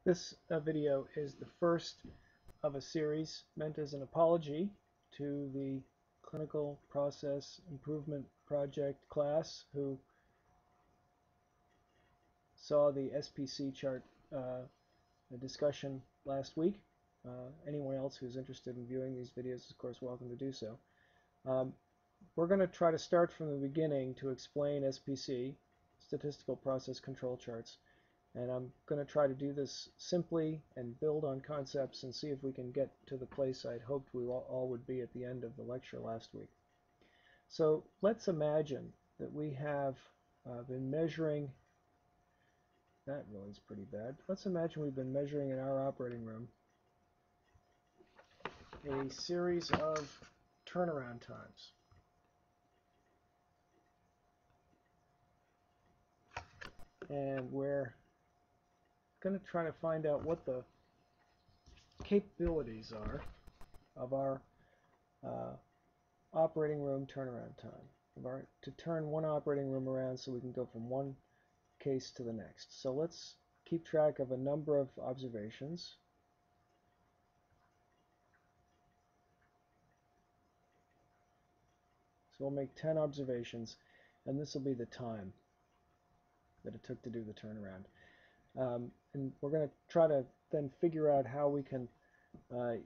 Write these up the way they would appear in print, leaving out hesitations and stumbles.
This video is the first of a series meant as an apology to the Clinical Process Improvement Project class who saw the SPC chart discussion last week. Anyone else who's interested in viewing these videos is of course welcome to do so. We're going to try to start from the beginning to explain SPC, Statistical Process Control Charts. And I'm going to try to do this simply and build on concepts and see if we can get to the place I'd hoped we all would be at the end of the lecture last week. So let's imagine that we have been measuring, that really is pretty bad. Let's imagine we've been measuring in our operating room a series of turnaround times. And we're going to try to find out what the capabilities are of our operating room turnaround time, to turn one operating room around so we can go from one case to the next. So let's keep track of a number of observations. So we'll make 10 observations, and this will be the time that it took to do the turnaround. And we're going to try to then figure out how we can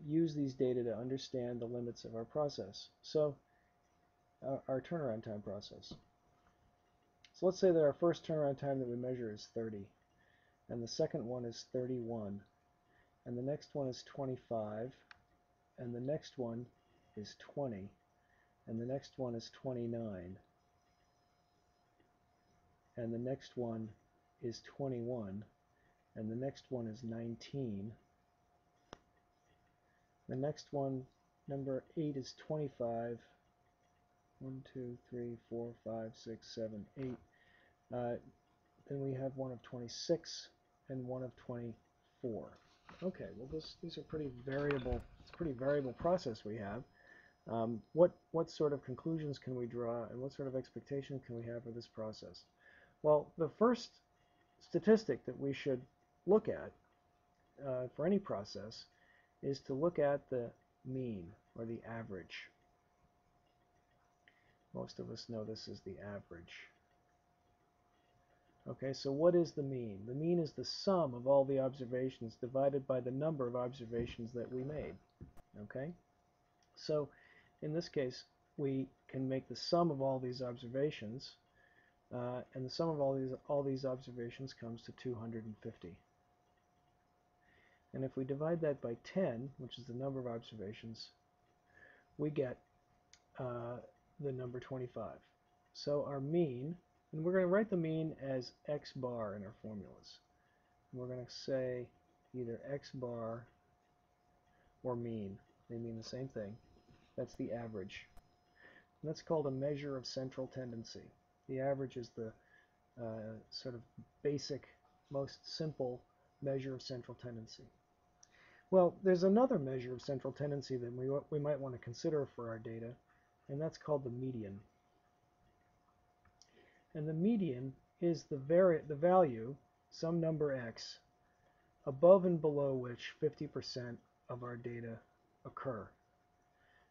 use these data to understand the limits of our process. So our turnaround time process. So let's say that our first turnaround time that we measure is 30, and the second one is 31, and the next one is 25, and the next one is 20, and the next one is 29, and the next one is 21, and the next one is 19. The next one, number 8, is 25. 1, 2, 3, 4, 5, 6, 7, 8. Then we have one of 26 and one of 24. Okay, well these are pretty variable. It's a pretty variable process we have. What sort of conclusions can we draw, and what sort of expectation can we have for this process? Well, the first statistic that we should look at for any process is to look at the mean, or the average. Most of us know this is the average. Okay, so what is the mean? The mean is the sum of all the observations divided by the number of observations that we made. Okay, so in this case we can make the sum of all these observations, and the sum of all these observations comes to 250. And if we divide that by 10, which is the number of observations, we get the number 25. So our mean, and we're going to write the mean as x bar in our formulas. And we're going to say either x bar or mean. They mean the same thing. That's the average. And that's called a measure of central tendency. The average is the sort of basic, most simple measure of central tendency. Well, there's another measure of central tendency that we might want to consider for our data, and that's called the median. And the median is the value, some number x, above and below which 50% of our data occur.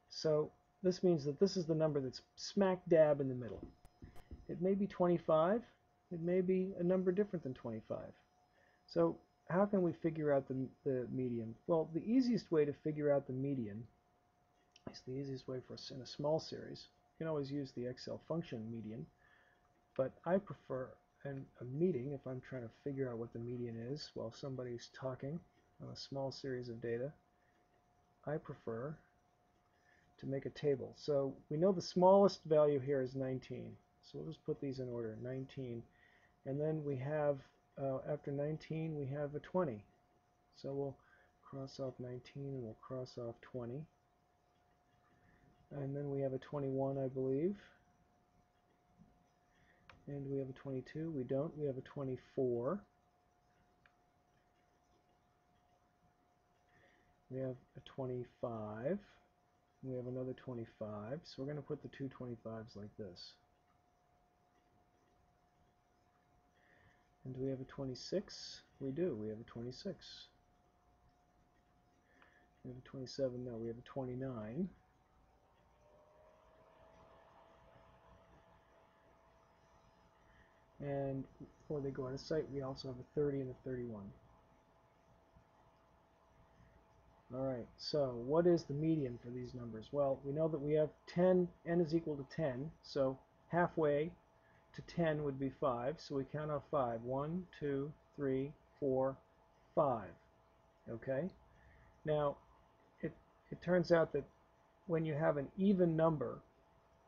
So this means that this is the number that's smack dab in the middle. It may be 25, it may be a number different than 25. So how can we figure out the median? Well, the easiest way to figure out the median is the easiest way for us in a small series. You can always use the Excel function median, but I prefer a meeting, if I'm trying to figure out what the median is while somebody's talking on a small series of data, I prefer to make a table. So we know the smallest value here is 19. So we'll just put these in order, 19. And then we have, after 19, we have a 20. So we'll cross off 19 and we'll cross off 20. And then we have a 21, I believe. And we have a 22. We don't. We have a 24. We have a 25. We have another 25. So we're going to put the two 25s like this. And do we have a 26? We do. We have a 26. We have a 27. No, we have a 29. And before they go out of sight, we also have a 30 and a 31. All right, so what is the median for these numbers? Well, we know that we have 10, n is equal to 10, so halfway to 10 would be 5, so we count off 5. 1, 2, 3, 4, 5. Okay? Now, it turns out that when you have an even number,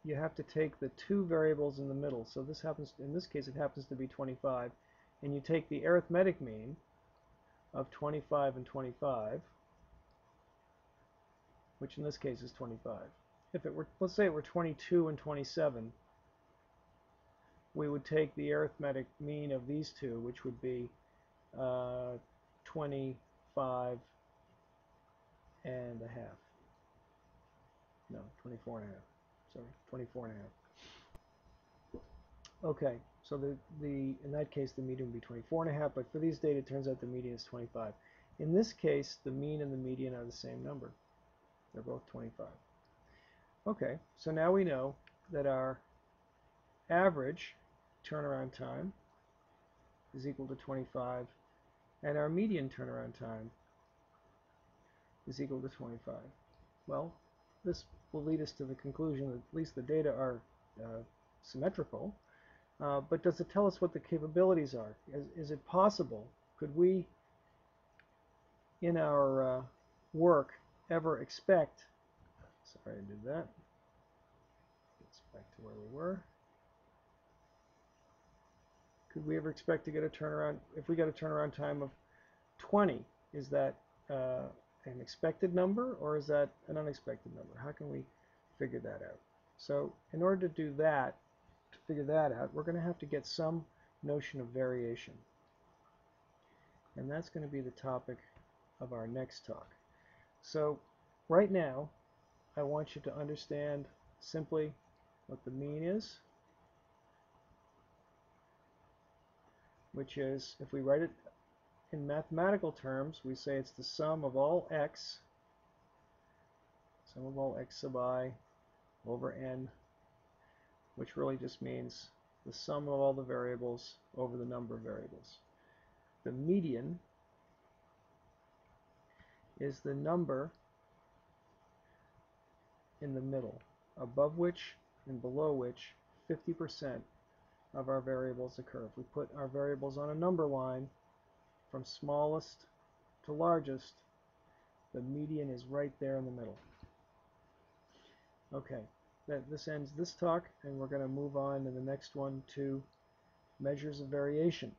you have to take the two variables in the middle. So this happens, in this case, it happens to be 25, and you take the arithmetic mean of 25 and 25, which in this case is 25. If it were, let's say it were 22 and 27, we would take the arithmetic mean of these two, which would be 25 and a half. No, 24 and a half. Sorry, 24 and a half. Okay, so in that case the median would be 24 and a half, but for these data it turns out the median is 25. In this case, the mean and the median are the same number. They're both 25. Okay, so now we know that our average turnaround time is equal to 25, and our median turnaround time is equal to 25. Well, this will lead us to the conclusion that at least the data are symmetrical, but does it tell us what the capabilities are? Is it possible, could we, in our work, ever expect, sorry I did that, let's back to where we were, could we ever expect to get a turnaround, if we got a turnaround time of 20, is that an expected number or is that an unexpected number? How can we figure that out? So in order to do that, to figure that out, we're going to have to get some notion of variation. And that's going to be the topic of our next talk. So right now, I want you to understand simply what the mean is, which is, if we write it in mathematical terms, we say it's the sum of all x, sum of all x sub I over n, which really just means the sum of all the variables over the number of variables. The median is the number in the middle, above which and below which 50% of our variables occur. If we put our variables on a number line from smallest to largest, the median is right there in the middle. Okay, this ends this talk, and we're going to move on in the next one to measures of variation.